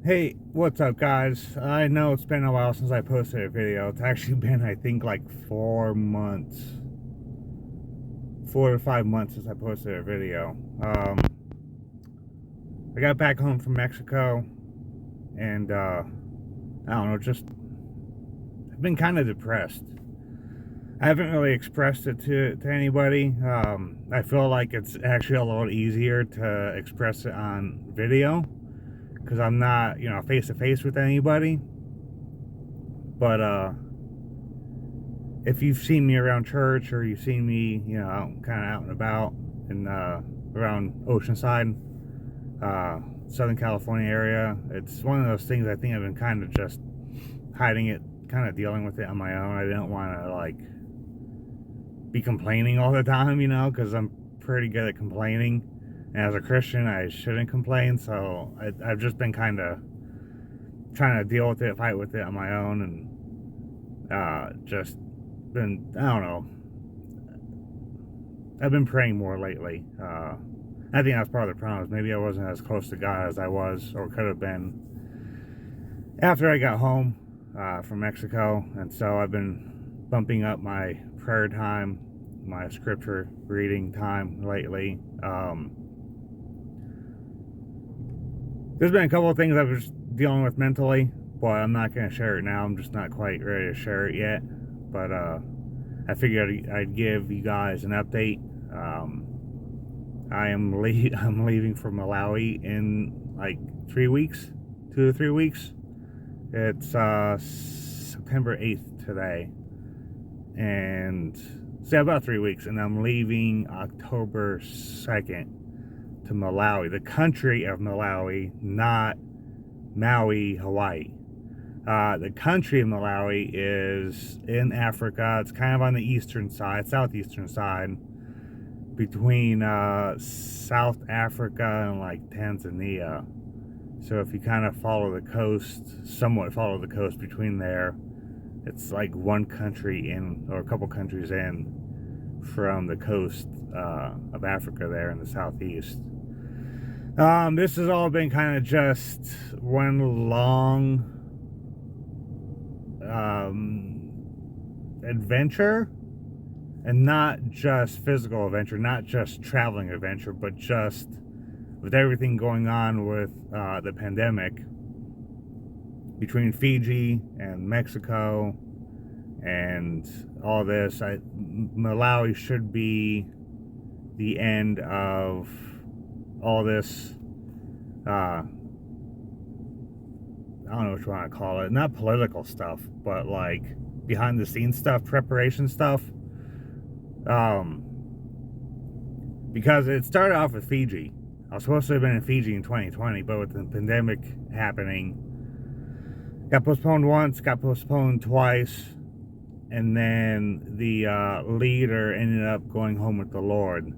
Hey, what's up, guys? I know it's been a while since I posted a video. It's actually been, I think, like 4 months, 4 to 5 months since I posted a video. I got back home from Mexico, and I don't know, just I've been kind of depressed. I haven't really expressed it to anybody. I feel like it's actually a little easier to express it on video because I'm not, face to face with anybody. But if you've seen me around church or you've seen me, kind of out and about in around Oceanside, Southern California area, it's one of those things I think I've been kind of just hiding it, kind of dealing with it on my own. I didn't want to like be complaining all the time, because I'm pretty good at complaining. And as a Christian, I shouldn't complain. So I've just been kind of trying to deal with it, fight with it on my own, and just been, I don't know, I've been praying more lately. I think that's part of the problem. Maybe I wasn't as close to God as I was or could have been after I got home from Mexico. And so I've been bumping up my prayer time, my scripture reading time lately. There's been a couple of things I was dealing with mentally, but I'm not going to share it now. I'm just not quite ready to share it yet. But I figured I'd give you guys an update. I'm leaving for Malawi in like 3 weeks, 2 to 3 weeks. It's September 8th today, and say about 3 weeks, and I'm leaving October 2nd to Malawi, the country of Malawi, not Maui, Hawaii. The country of Malawi is in Africa. It's kind of on the eastern side, southeastern side, between South Africa and like Tanzania. So if you kind of follow the coast, somewhat follow the coast between there, it's like one country in, or a couple countries in, from the coast of Africa there in the southeast. This has all been kind of just one long adventure, and not just physical adventure, not just traveling adventure, but just with everything going on with the pandemic between Fiji and Mexico and all this. Malawi should be the end of all this. I don't know what you want to call it. Not political stuff, but like behind the scenes stuff, preparation stuff. Because it started off with Fiji. I was supposed to have been in Fiji in 2020, but with the pandemic happening, got postponed once, got postponed twice, and then the leader ended up going home with the Lord.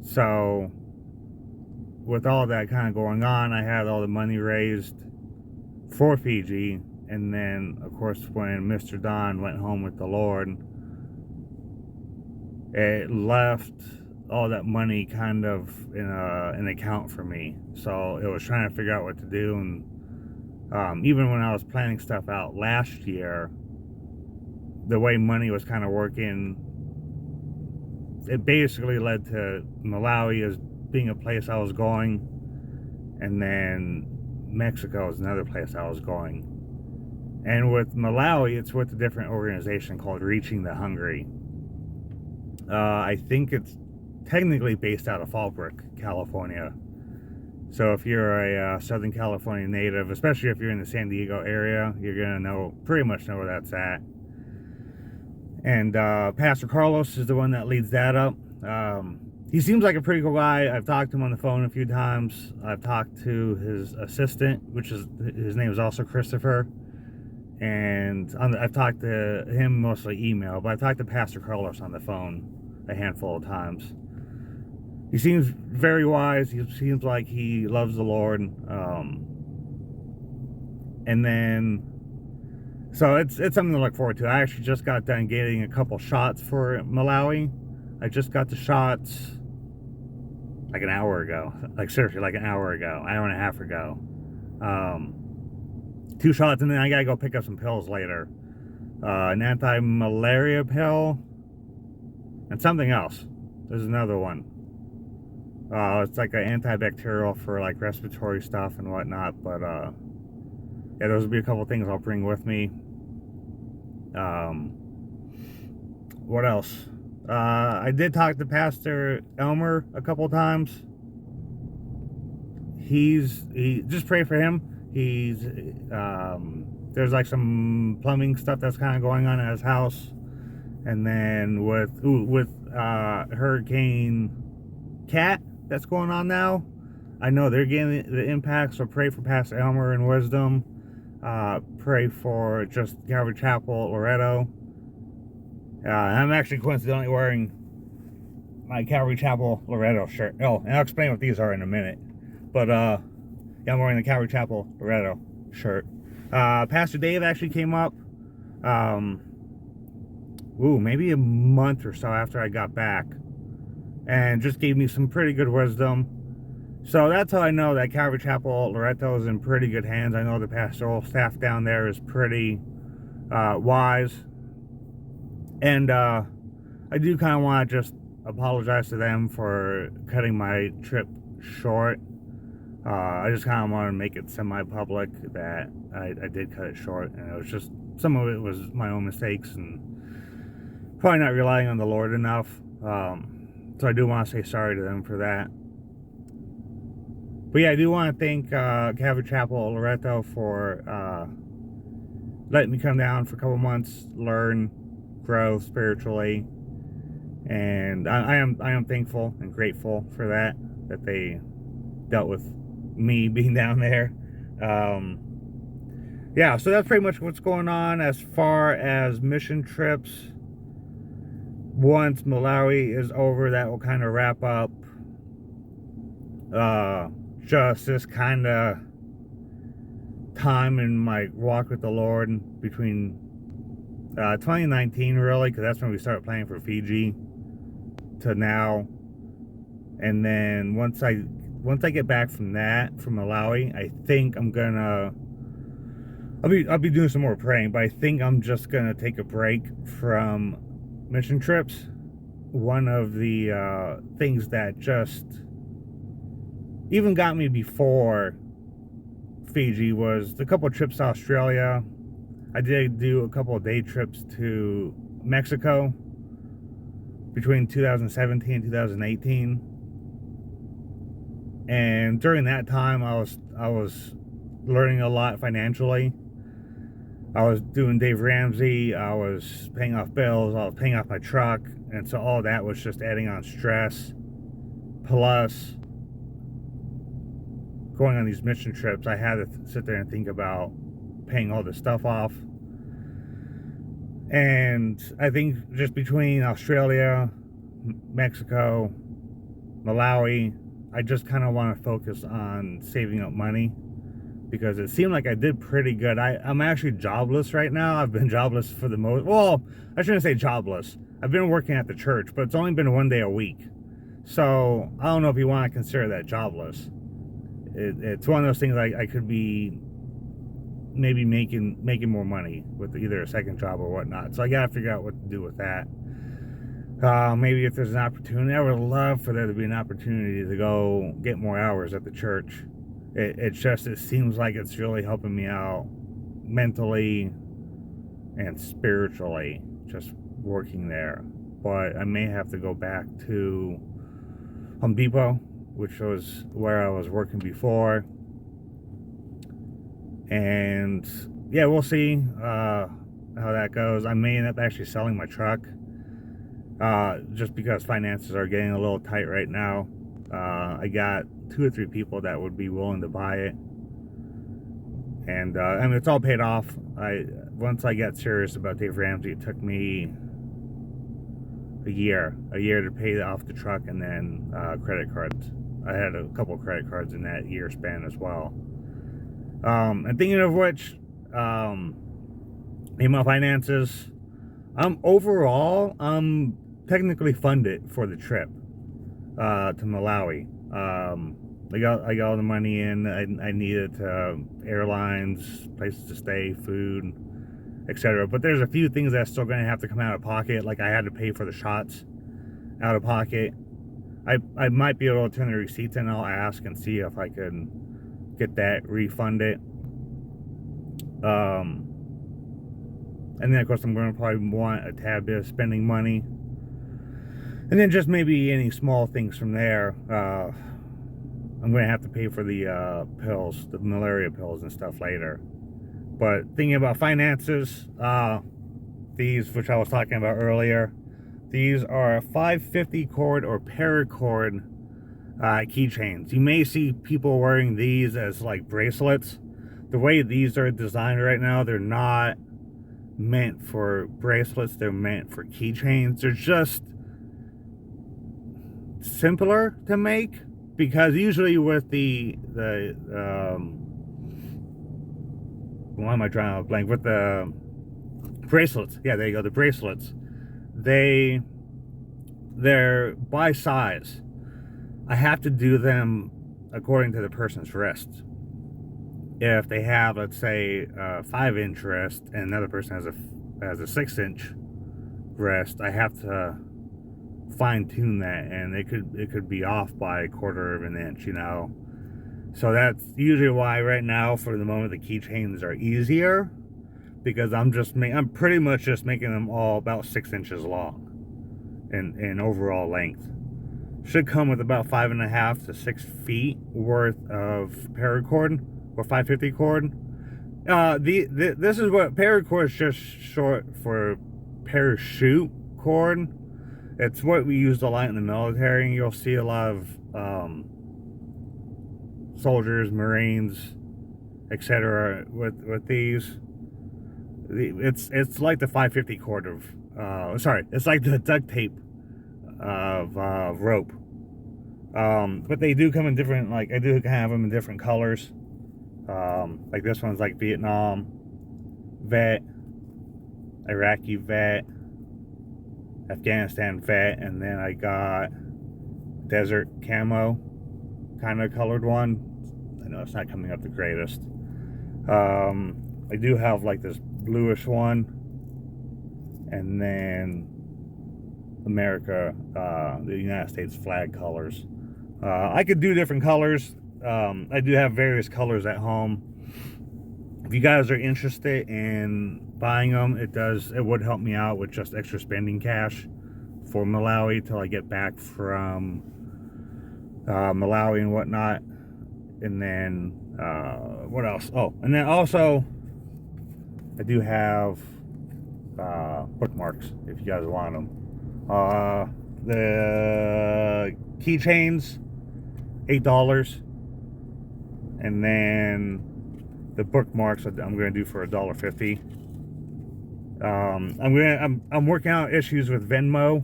So with all that kind of going on, I had all the money raised for Fiji, and then of course when Mr. Don went home with the Lord, it left all that money kind of in an account for me. So it was trying to figure out what to do. And even when I was planning stuff out last year, the way money was kind of working, it basically led to Malawi as being a place I was going, and then Mexico is another place I was going. And with Malawi, it's with a different organization called Reaching the Hungry. I think it's technically based out of Fallbrook, California. So if you're a Southern California native, especially if you're in the San Diego area, you're gonna pretty much know where that's at. And Pastor Carlos is the one that leads that up. He seems like a pretty cool guy. I've talked to him on the phone a few times. I've talked to his assistant, his name is also Christopher. And I've talked to him mostly email, but I've talked to Pastor Carlos on the phone a handful of times. He seems very wise. He seems like he loves the Lord. And then, so it's something to look forward to. I actually just got done getting a couple shots for Malawi. I just got the shots like an hour ago. Like seriously, like an hour ago, hour and a half ago. 2 shots, and then I gotta go pick up some pills later. An anti-malaria pill and something else. There's another one. It's like an antibacterial for like respiratory stuff and whatnot. But yeah, those will be a couple things I'll bring with me. What else? I did talk to Pastor Elmer a couple times. He just pray for him. He's there's like some plumbing stuff that's kind of going on at his house, and then with Hurricane Cat that's going on now, I know they're getting the impact. So pray for Pastor Elmer and wisdom. Pray for just Calvary Chapel Loretto. I'm actually coincidentally wearing my Calvary Chapel Loretto shirt. Oh, and I'll explain what these are in a minute. But yeah, I'm wearing the Calvary Chapel Loretto shirt. Pastor Dave actually came up, maybe a month or so after I got back, and just gave me some pretty good wisdom. So that's how I know that Calvary Chapel Loretto is in pretty good hands. I know the pastoral staff down there is pretty wise. And I do kind of want to just apologize to them for cutting my trip short. I just kind of want to make it semi-public that I did cut it short, and it was just, some of it was my own mistakes and probably not relying on the Lord enough. So I do want to say sorry to them for that. But yeah, I do want to thank Calvary Chapel Loretto for letting me come down for a couple months, learn, grow spiritually, and I am thankful and grateful for that they dealt with me being down there. Yeah, so that's pretty much what's going on as far as mission trips. Once Malawi is over, that will kind of wrap up just this kind of time in my walk with the Lord between 2019 really, because that's when we started planning for Fiji, to now. And then once I get back from Malawi, I think I'm gonna I'll be doing some more praying, but I think I'm just gonna take a break from mission trips. One of the things that just even got me before Fiji was the couple of trips to Australia. I did do a couple of day trips to Mexico between 2017 and 2018. And during that time, I was learning a lot financially. I was doing Dave Ramsey. I was paying off bills. I was paying off my truck, and so all that was just adding on stress. Plus, going on these mission trips, I had to sit there and think about paying all this stuff off. And I think just between Australia, Mexico, Malawi, I just kind of want to focus on saving up money, because it seemed like I did pretty good. I'm actually jobless right now. I've been jobless for the most, well, I shouldn't say jobless. I've been working at the church, but it's only been 1 day a week. So I don't know if you want to consider that jobless. It's one of those things I could be maybe making more money with either a second job or whatnot. So I got to figure out what to do with that. Maybe if there's an opportunity, I would love for there to be an opportunity to go get more hours at the church. It seems like it's really helping me out mentally and spiritually, just working there. But I may have to go back to Home Depot, which was where I was working before. And yeah, we'll see how that goes. I may end up actually selling my truck, just because finances are getting a little tight right now. I got 2 or 3 people that would be willing to buy it, and I mean, it's all paid off. Once I got serious about Dave Ramsey, it took me a year to pay off the truck, and then credit cards. I had a couple of credit cards in that year span as well. And thinking of which, in my finances, overall, I'm technically funded for the trip to Malawi. I got all the money in. I needed airlines, places to stay, food, etc. But there's a few things that's still going to have to come out of pocket. Like I had to pay for the shots out of pocket. I might be able to turn the receipts in. I'll ask and see if I can get that refunded. And then of course I'm going to probably want a tad bit of spending money, and then just maybe any small things from there. I'm going to have to pay for the pills, the malaria pills and stuff later. But thinking about finances, these, which I was talking about earlier, these are 550 cord or paracord keychains. You may see people wearing these as like bracelets. The way these are designed right now, they're not meant for bracelets, they're meant for keychains. They're just simpler to make, because usually with the why am I drawing a blank? With the bracelets, yeah, there you go, the bracelets, they're by size. I have to do them according to the person's wrist. If they have, let's say, 5-inch wrist, and another person has a 6-inch wrist, I have to fine-tune that, and it could be off by 1/4 of an inch, you know. So that's usually why right now, for the moment, the keychains are easier, because I'm pretty much just making them all about 6 inches long in overall length. Should come with about 5.5 to 6 feet worth of paracord or 550 cord. This is what paracord is, just short for parachute cord. It's what we use a lot in the military, and you'll see a lot of soldiers, Marines, etc. with these. It's like the 550 cord of it's like the duct tape of rope. But they do come in different, like I do have them in different colors. Like this one's like Vietnam vet, Iraqi vet, Afghanistan vet, and then I got desert camo kind of colored one. I know it's not coming up the greatest. I do have like this bluish one, and then America, the United States flag colors. I could do different colors. I do have various colors at home. If you guys are interested in buying them, it would help me out with just extra spending cash for Malawi till I get back from Malawi and whatnot. And then what else? Oh, and then also I do have bookmarks if you guys want them. The keychains, $8, and then the bookmarks I'm going to do for $1.50. I'm working out issues with Venmo,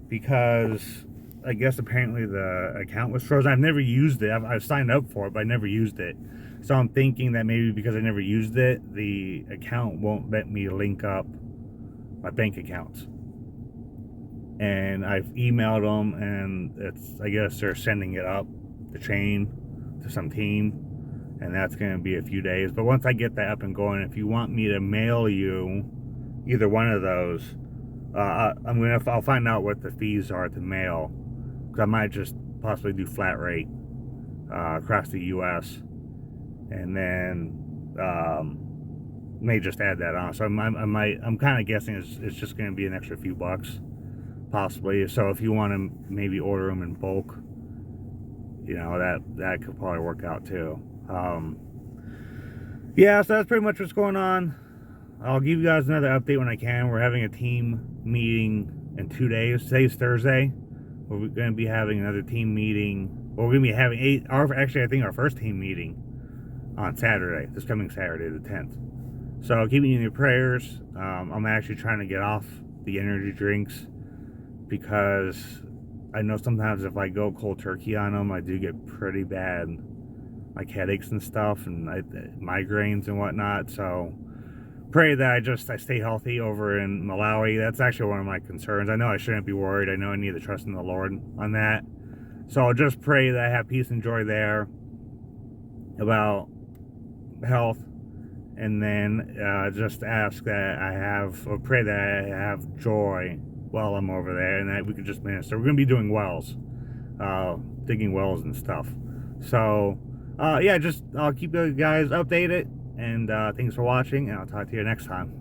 because I guess apparently the account was frozen. I've never used it. I've signed up for it, but I never used it. So I'm thinking that maybe because I never used it, the account won't let me link up my bank accounts. And I've emailed them, and I guess they're sending it up the chain to some team, and that's going to be a few days. But once I get that up and going, if you want me to mail you either one of those, I'll find out what the fees are to mail, because I might just possibly do flat rate across the U.S. and then may just add that on. So I'm kind of guessing it's just going to be an extra few bucks, possibly. So if you want to maybe order them in bulk, you know, that could probably work out too. Yeah, so that's pretty much what's going on. I'll give you guys another update when I can. We're having a team meeting in 2 days. Today's Thursday. We're going to be having another team meeting. We're going to be having I think our first team meeting on Saturday, this coming Saturday, the 10th. So keep me in your prayers. I'm actually trying to get off the energy drinks, because I know sometimes if I go cold turkey on them, I do get pretty bad, like headaches and stuff, and migraines and whatnot. So pray that I stay healthy over in Malawi. That's actually one of my concerns. I know I shouldn't be worried. I know I need to trust in the Lord on that. So just pray that I have peace and joy there about health, and then just ask that I have, or pray that I have joy while I'm over there, and that we could just minister. We're going to be doing wells, digging wells and stuff. So, yeah, just I'll keep you guys updated, and thanks for watching, and I'll talk to you next time.